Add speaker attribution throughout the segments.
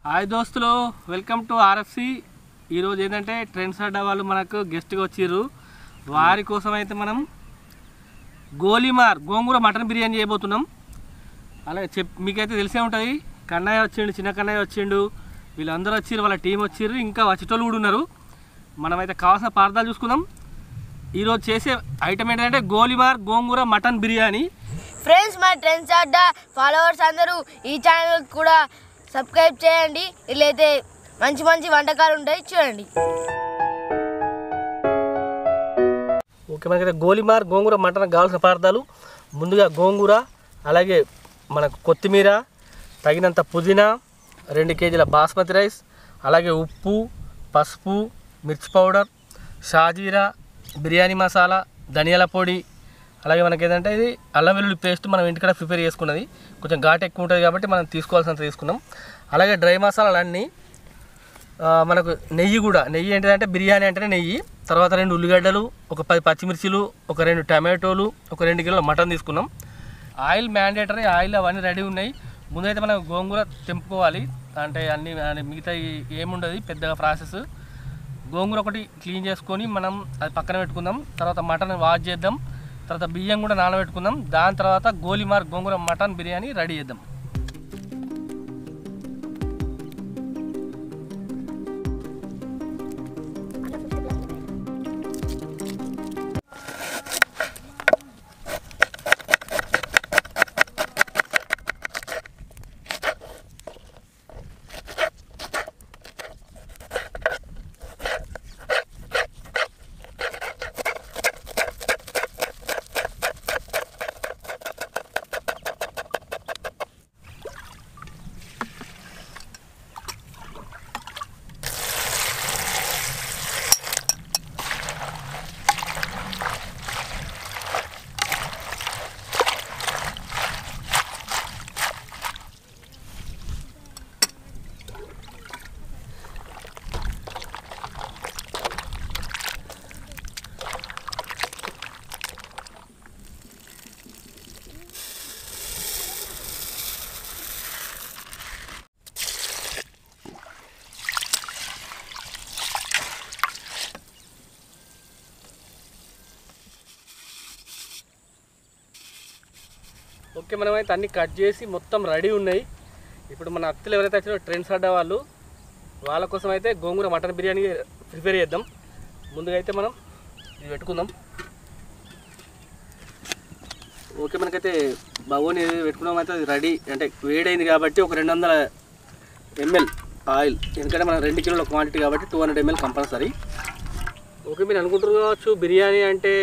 Speaker 1: Hi దోస్తులు, welcome to RFC. ఈరోజు ఏంటంటే ట్రెండ్స్ అడ్డా వాళ్ళు మనకు గెస్ట్గా వచ్చిర్రు. వారి కోసం అయితే మనం గోంగూర మటన్ బిర్యానీ చేయబోతున్నాం. అలాగే మీకైతే తెలిసే ఉంటుంది, కన్నయ్య వచ్చిండు, చిన్న కన్నయ్య వచ్చిండు, వీళ్ళందరూ వచ్చిర్రు, వాళ్ళ టీం వచ్చిర్రు, ఇంకా వచ్చేటోళ్ళు కూడా ఉన్నారు. మనమైతే కావాల్సిన పదార్థాలు చూసుకుందాం. ఈరోజు చేసే ఐటమ్ ఏంటంటే గోంగూర మటన్ బిర్యానీ.
Speaker 2: ఫ్రెండ్స్, మా ట్రెండ్స్ అడ్డా ఫాలోవర్స్ అందరూ ఈ ఛానల్ కూడా సబ్స్క్రైబ్ చేయండి. ఇట్లయితే మంచి మంచి వంటకాలు ఉంటాయి, చూడండి.
Speaker 1: ఓకే, మనకైతే గోంగూర మటన్ కావాల్సిన పదార్థాలు ముందుగా గోంగూర, అలాగే మనకు కొత్తిమీర, తగినంత పుదీనా, 2 కేజీల బాస్మతి రైస్, అలాగే ఉప్పు, పసుపు, మిర్చి పౌడర్, షాజీరా, బిర్యానీ మసాలా, ధనియాల పొడి, అలాగే మనకి ఏంటంటే ఇది అల్లం వెల్లుల్లి పేస్ట్ మనం ఇంటికాడ ప్రిపేర్ చేసుకున్నది. కొంచెం ఘాటు ఎక్కువ ఉంటుంది కాబట్టి మనం తీసుకోవాల్సినంత తీసుకున్నాం. అలాగే డ్రై మసాలాలన్నీ, మనకు నెయ్యి ఏంటంటే బిర్యానీ అంటేనే నెయ్యి, తర్వాత 2 ఉల్లిగడ్డలు, ఒక 10 పచ్చిమిర్చిలు, ఒక 2 టమాటోలు, ఒక 2 కిలోల మటన్ తీసుకున్నాం. ఆయిల్ మ్యాండేటరీ, ఆయిల్ అవన్నీ రెడీ ఉన్నాయి. ముందైతే మనం గోంగూర తెంపుకోవాలి, అంటే అన్ని మిగతా ఏముండదు పెద్దగా ప్రాసెస్. గోంగూర ఒకటి క్లీన్ చేసుకొని మనం అది పక్కన పెట్టుకుందాం. తర్వాత మటన్ వాష్ చేద్దాం, తర్వాత బియ్యం కూడా నానబెట్టుకుందాం. దాని తర్వాత గోంగూర మటన్ బిర్యానీ రెడీ చేద్దాం. ఓకే, మనమైతే అన్నీ కట్ చేసి మొత్తం రెడీ ఉన్నాయి. ఇప్పుడు మన అత్తలు ఎవరైతే వచ్చినా ట్రెండ్స్ అడ్డా వాళ్ళ కోసం అయితే గోంగూర మటన్ బిర్యానీ ప్రిపేర్ చేద్దాం. ముందుగా అయితే మనం ఇది పెట్టుకుందాం. ఓకే, మనకైతే బగోని పెట్టుకున్నాం. అయితే అది రెడీ, అంటే వేడైంది కాబట్టి ఒక 200 ml ఆయిల్, ఎందుకంటే మనం 2 కిలోల క్వాంటిటీ కాబట్టి 200 ml కంపల్సరీ. ఓకే, మీరు అనుకుంటారు కావచ్చు బిర్యానీ అంటే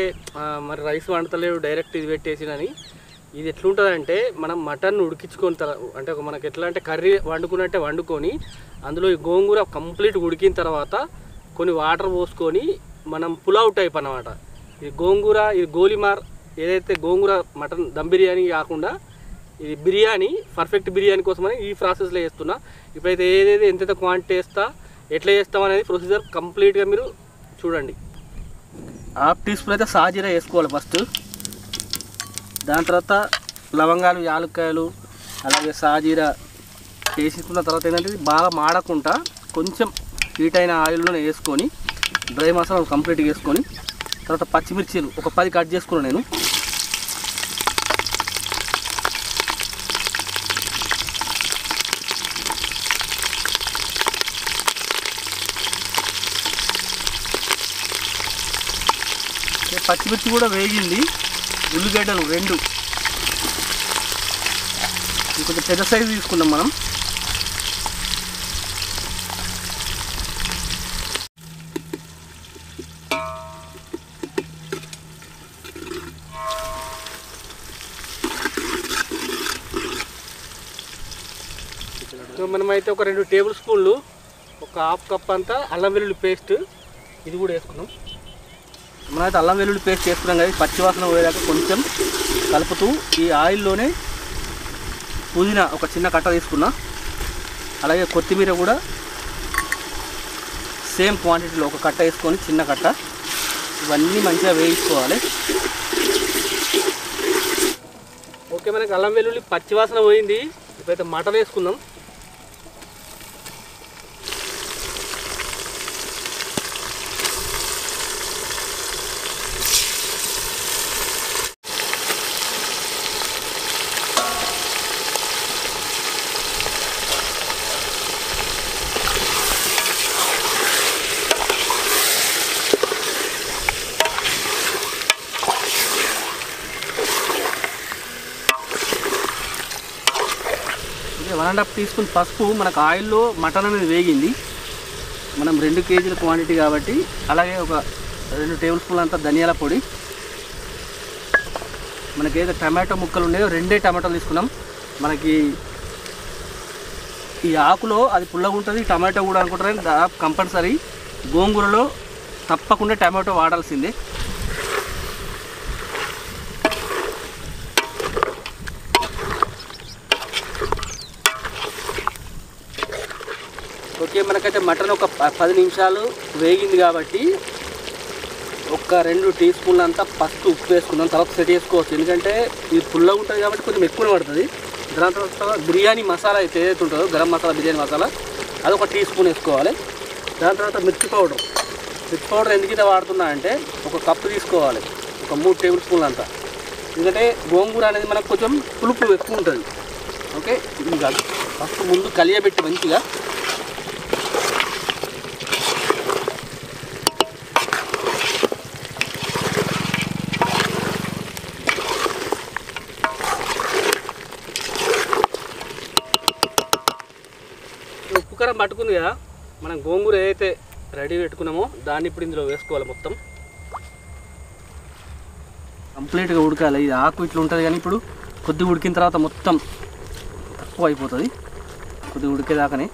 Speaker 1: మరి రైస్ వండతలేవు, డైరెక్ట్ ఇది పెట్టేసినని. ఇది ఎట్లుంటుందంటే మనం మటన్ ఉడికించుకొని అంటే మనకి ఎట్లా అంటే కర్రీ వండుకున్నట్టే వండుకొని అందులో ఈ గోంగూర కంప్లీట్ ఉడికిన తర్వాత కొన్ని వాటర్ పోసుకొని మనం పులావ్ టైప్ అన్నమాట. ఇది గోలీమార్ ఏదైతే గోంగూర మటన్ దమ్ బిర్యానీ కాకుండా ఇది బిర్యానీ, పర్ఫెక్ట్ బిర్యానీ కోసమని ఈ ప్రాసెస్లో చేస్తున్నా. ఇప్పుడైతే ఏదైతే ఎంతైతే క్వాంటిటీ వేస్తా, ఎట్లా చేస్తాం అనేది ప్రొసీజర్ కంప్లీట్గా మీరు చూడండి. 1/2 టీ స్పూన్ అయితే సాజీరా వేసుకోవాలి ఫస్ట్. దాని తర్వాత లవంగాలు, యాలక్కాయలు, అలాగే సాజీరా వేసుకున్న తర్వాత ఏంటంటే బాగా మాడకుండా కొంచెం హీట్ అయిన ఆయిల్లోనే వేసుకొని డ్రై మసాలా కంప్లీట్గా వేసుకొని తర్వాత పచ్చిమిర్చీలు ఒక 10 కట్ చేసుకున్నాను నేను. పచ్చిమిర్చి కూడా వేగింది. ఉల్లిగడ్డలు 2, కొంచెం పెద్ద సైజు తీసుకున్నాం మనం. మనమైతే ఒక 2 టేబుల్ స్పూన్లు, ఒక 1/2 కప్ అంతా అల్లం వెల్లుల్లి పేస్ట్ ఇది కూడా వేసుకున్నాం. మనమైతే అల్లం వెల్లుల్లి పేస్ట్ వేసుకున్నాం కదా, పచ్చివాసన పోయేదాకా కొంచెం కలుపుతూ ఈ ఆయిల్లోనే పుదీనా ఒక చిన్న కట్ట తీసుకున్నా, అలాగే కొత్తిమీర కూడా సేమ్ క్వాంటిటీలో ఒక కట్ట వేసుకొని చిన్న కట్ట, ఇవన్నీ మంచిగా వేయించుకోవాలి. ఓకే, మనకి అల్లం వెల్లుల్లి పచ్చివాసన పోయింది. ఇప్పుడైతే మటన్ వేసుకుందాం. 1.5 టీ స్పూన్ పసుపు. మనకు ఆయిల్లో మటన్ అనేది వేగింది. మనం 2 కేజీల క్వాంటిటీ కాబట్టి. అలాగే ఒక 2 టేబుల్ స్పూన్లు అంతా ధనియాల పొడి. మనకైతే టమాటో ముక్కలు ఉన్నాయో 2 టమాటోలు తీసుకున్నాం. మనకి ఈ ఆకులో అది పుల్లగా ఉంటుంది, టమాటో కూడా అనుకుంటారని దాదాపు కంపల్సరీ గోంగూరలో తప్పకుండా టమాటో వాడాల్సిందే. ఓకే, మనకైతే మటన్ ఒక 10 నిమిషాలు వేగింది కాబట్టి ఒక 2 టీ స్పూన్లు అంతా ఫస్ట్ ఉప్పు వేసుకుందాం. తర్వాత సెట్ చేసుకోవచ్చు, ఎందుకంటే ఇది పుల్లగా ఉంటుంది కాబట్టి కొంచెం ఎక్కువ పడుతుంది. దాని తర్వాత బిర్యానీ మసాలా అయితే ఏదైతే ఉంటుందో గరం మసాలా, బిర్యానీ మసాలా, అది ఒక టీ స్పూన్ వేసుకోవాలి. దాని తర్వాత మిర్చి పౌడర్ ఎందుకైతే వాడుతున్నా అంటే ఒక కప్పు తీసుకోవాలి, ఒక 3 టేబుల్ స్పూన్లు అంతా. ఎందుకంటే గోంగూర అనేది మనకు కొంచెం పులుపు ఎక్కువ ఉంటుంది. ఓకే, ఇంకా ఫస్ట్ ముందు కలియబెట్టి మంచిగా ఉప్పు కారం పట్టుకుంది కదా. మనం గోంగూర ఏదైతే రెడీ పెట్టుకున్నామో దాన్ని ఇప్పుడు ఇందులో వేసుకోవాలి. మొత్తం కంప్లీట్గా ఉడకాలి. ఇది ఆకు ఇట్లా ఉంటుంది కానీ ఇప్పుడు కొద్దిగా ఉడికిన తర్వాత మొత్తం తక్కువ అయిపోతుంది. కొద్దిగా ఉడికేదాకానే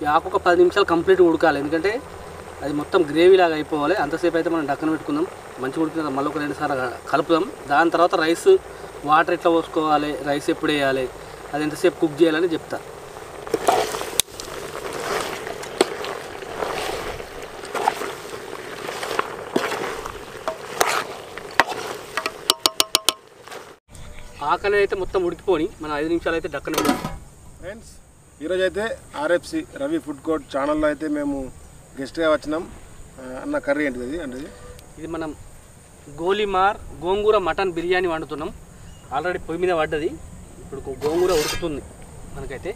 Speaker 1: ఈ ఆకు ఒక 10 నిమిషాలు కంప్లీట్గా ఉడకాలి, ఎందుకంటే అది మొత్తం గ్రేవీ లాగా అయిపోవాలి. అంతసేపు అయితే మనం డక్కన పెట్టుకుందాం. మంచిగా ఉడికిన మళ్ళీ ఒక 2 సార్లు కలుపుదాం. దాని తర్వాత రైస్ వాటర్ ఎట్లా పోసుకోవాలి, రైస్ ఎప్పుడు వేయాలి, అది ఎంతసేపు కుక్ చేయాలని చెప్తా. ఆకలి అయితే మొత్తం ఉడికిపోని మనం 5 నిమిషాలు అయితే డక్కన పెడదాం.
Speaker 3: ఫ్రెండ్స్, ఈరోజు అయితే ఆర్ఎఫ్సి రవి ఫుడ్ కోర్ట్ ఛానల్లో అయితే మేము గెస్ట్గా వచ్చినాం. అన్న కర్రీ ఏంటిది అంటే
Speaker 1: ఇది మనం గోలిమార్ గోంగూర మటన్ బిర్యానీ వండుతున్నాం. ఆల్రెడీ పొయ్యి మీద పడ్డది. ఇప్పుడు గోంగూర ఉడుకుతుంది మనకైతే.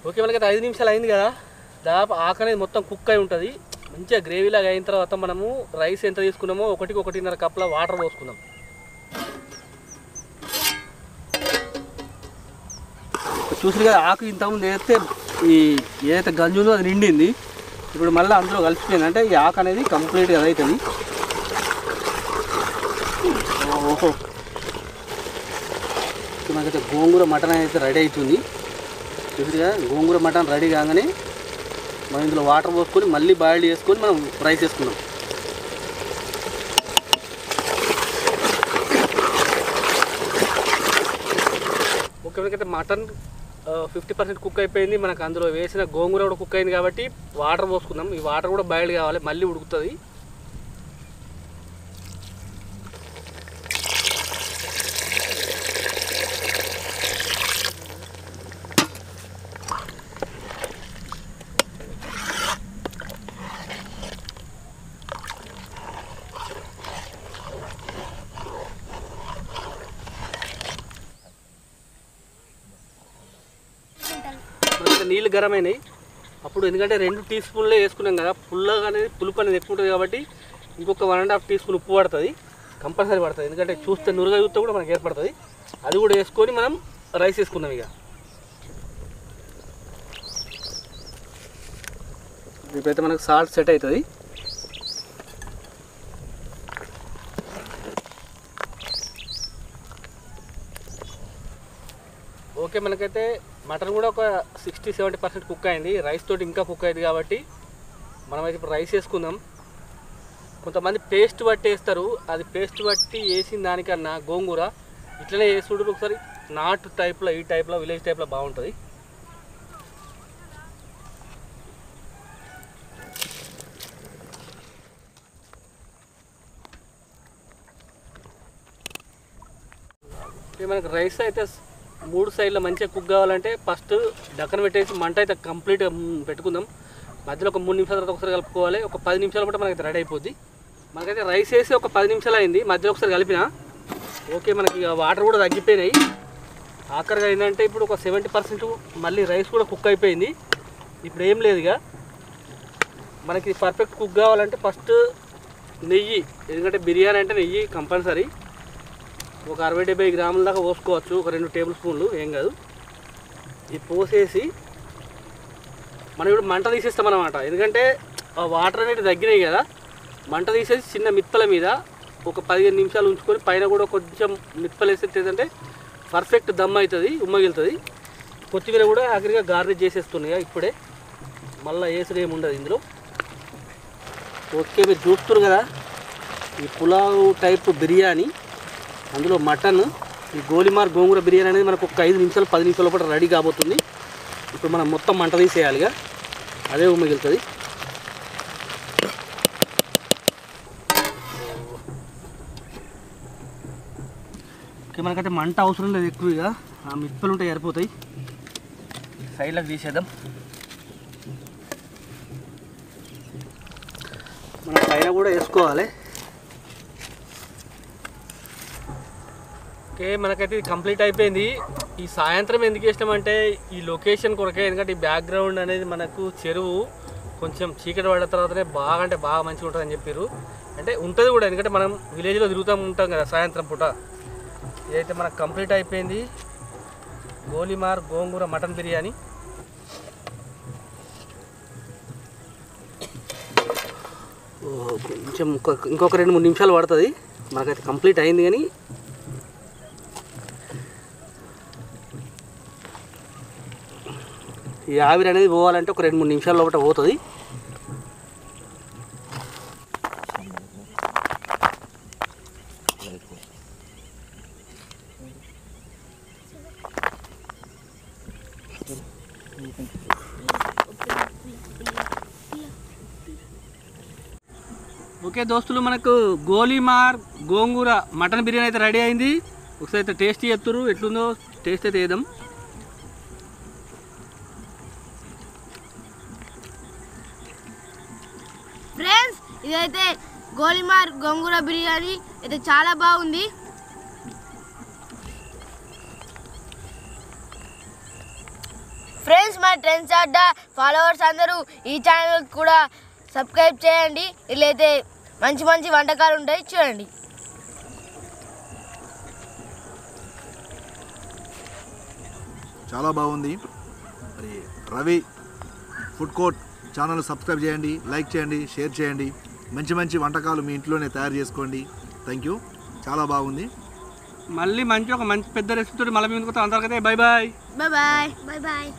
Speaker 1: ఓకే, మనకైతే 5 నిమిషాలు అయింది కదా. దాదాపు ఆకు అనేది మొత్తం కుక్ అయి ఉంటుంది. మంచిగా గ్రేవీలాగా అయిన తర్వాత మనము రైస్ ఎంత తీసుకున్నామో 1-1.5 కప్పుల వాటర్ పోసుకుందాం. చూసారు కదా, ఆకు ఇంతకుముందు వేస్తే ఈ ఏదైతే గంజు ఉందో అది నిండింది. ఇప్పుడు మళ్ళీ అందులో కలిసిపోయింది అంటే ఈ ఆకు అనేది కంప్లీట్గా అవుతుంది. ఓహో, మనకైతే గోంగూర మటన్ అయితే రెడీ అవుతుంది. చూసారు కదా, గోంగూర మటన్ రెడీ కాగానే మనం ఇందులో వాటర్ పోసుకొని మళ్ళీ బాయిల్ చేసుకొని మనం రైస్ వేసుకున్నాం. ఓకే, మనకైతే మటన్ 50% కుక్ అయిపోయింది. మనకు అందులో వేసిన గోంగూర కూడా కుక్ అయింది కాబట్టి వాటర్ పోసుకుందాం. ఈ వాటర్ కూడా బాయిల్ కావాలి, మళ్ళీ ఉడుకుతుంది. నీళ్ళు గరమైనాయి అప్పుడు, ఎందుకంటే 2 టీ స్పూన్లే వేసుకున్నాం కదా. పుల్లగా అనేది పులుపు అనేది ఎక్కువ ఉంటుంది కాబట్టి ఇంకొక 1.5 టీ స్పూన్ ఉప్పు పడుతుంది, కంపల్సరీ పడుతుంది. ఎందుకంటే చూస్తే నురుగా చూస్తే కూడా మనకి ఏర్పడుతుంది. అది కూడా వేసుకొని మనం రైస్ వేసుకుందాం. ఇక ఇప్పుడైతే మనకు సాల్ట్ సెట్ అవుతుంది. ఓకే, మనకైతే మటన్ కూడా ఒక 60-70% కుక్ అయింది. రైస్ తోటి ఇంకా కుక్ అయింది కాబట్టి మనమైతే ఇప్పుడు రైస్ వేసుకుందాం. కొంతమంది పేస్ట్ బట్టి వేస్తారు, అది పేస్ట్ బట్టి వేసిన దానికన్నా గోంగూర ఇట్లనే వేసుకుంటారు. ఒకసారి నాటు టైప్లో, ఈ టైప్లో, విలేజ్ టైప్లో బాగుంటుంది. మనకు రైస్ అయితే 3 సైడ్ల మంచిగా కుక్ కావాలంటే ఫస్ట్ డక్కన పెట్టేసి మంట అయితే కంప్లీట్గా పెట్టుకుందాం. మధ్యలో ఒక 3 నిమిషాల తర్వాత ఒకసారి కలుపుకోవాలి. ఒక 10 నిమిషాలు కూడా మనకైతే రెడీ అయిపోద్ది. మనకైతే రైస్ వేసి ఒక 10 నిమిషాలు అయింది, మధ్యలో ఒకసారి కలిపిన. ఓకే, మనకి వాటర్ కూడా తగ్గిపోయినాయి. ఆఖరిగా ఏంటంటే ఇప్పుడు ఒక 70% మళ్ళీ రైస్ కూడా కుక్ అయిపోయింది. ఇప్పుడు ఏం లేదు, ఇక మనకి పర్ఫెక్ట్ కుక్ కావాలంటే ఫస్ట్ నెయ్యి, ఎందుకంటే బిర్యానీ అంటే నెయ్యి కంపల్సరీ. ఒక 60-70 గ్రాముల దాకా పోసుకోవచ్చు, ఒక 2 టేబుల్ స్పూన్లు ఏం కాదు. ఇది పోసేసి మనం ఇప్పుడు మంట తీసేస్తాం అన్నమాట. ఎందుకంటే ఆ వాటర్ అనేది తగ్గినాయి కదా, మంట తీసేసి చిన్న మిత్తల మీద ఒక 15 నిమిషాలు ఉంచుకొని పైన కూడా కొంచెం మిత్తలు వేసేది ఏంటంటే పర్ఫెక్ట్ దమ్ అవుతుంది, ఉమ్మగిలుతుంది. కొత్తిమీర కూడా ఆఖరిగా గార్నిష్ చేసేస్తున్నాయి ఇప్పుడే, మళ్ళీ వేసుడు ఏమి ఉండదు ఇందులో. ఓకే, మీరు చూస్తున్నారు కదా ఈ పులావ్ టైప్ బిర్యానీ, అందులో మటన్, ఈ గోలిమార్ గోంగూర బిర్యానీ అనేది మనకు ఒక 5 నిమిషాలు 10 నిమిషాల పాటు రెడీ కాబోతుంది. ఇప్పుడు మనం మొత్తం మంట తీసేయాలిగా, అదే మిగులుతుంది. ఓకే, మనకైతే మంట అవసరం లేదు ఎక్కువగా, ఆ మిప్పలు ఉంటే సరిపోతాయి. సైడ్లకు తీసేద్దాం. మనం పైన కూడా వేసుకోవాలి. ఓకే, మనకైతే ఇది కంప్లీట్ అయిపోయింది. ఈ సాయంత్రం ఎందుకు వేసినామంటే ఈ లొకేషన్ కొరకే, ఎందుకంటే ఈ బ్యాక్గ్రౌండ్ అనేది మనకు చెరువు కొంచెం చీకటి పడిన తర్వాతనే బాగా అంటే బాగా మంచిగా ఉంటుందని చెప్పారు. అంటే ఉంటుంది కూడా, ఎందుకంటే మనం విలేజ్లో తిరుగుతూ ఉంటాం కదా సాయంత్రం పూట. ఇదైతే మనకు కంప్లీట్ అయిపోయింది, గోలిమార్ గోంగూర మటన్ బిర్యానీ. కొంచెం ఇంకొక 2-3 నిమిషాలు పడుతుంది, మనకైతే కంప్లీట్ అయింది. కానీ ఈ ఆవిరి అనేది పోవాలంటే ఒక 2-3 నిమిషాల లోపల పోతుంది. ఓకే దోస్తులు, మనకు గోలిమార్ గోంగూర మటన్ బిర్యానీ అయితే రెడీ అయింది. ఒకసారి అయితే టేస్ట్ చేస్తున్నారు, ఎట్లుందో టేస్ట్ అయితే వేద్దాం.
Speaker 2: ఫ్రెండ్స్, ఇదైతే గోలిమార్ గోంగూర బిర్యానీ అయితే చాలా బాగుంది. ఫ్రెండ్స్, మా ట్రెండ్స్ అడ్డా ఫాలోవర్స్ అందరూ ఈ ఛానల్ కూడా సబ్స్క్రైబ్ చేయండి. ఇట్లయితే మంచి మంచి వంటకాలు ఉంటాయి, చూడండి.
Speaker 4: చాలా బాగుంది. మరి Ravi food court channel subscribe చేయండి, లైక్ చేయండి, షేర్ చేయండి. మంచి మంచి వంటకాలు మీ ఇంట్లోనే తయారు చేసుకోండి. థ్యాంక్ యూ, చాలా బాగుంది.
Speaker 1: మళ్ళీ ఒక మంచి పెద్ద రెసిపీతో మళ్ళీ ముందుకు అందరికైతే bye bye.
Speaker 2: Bye bye bye bye.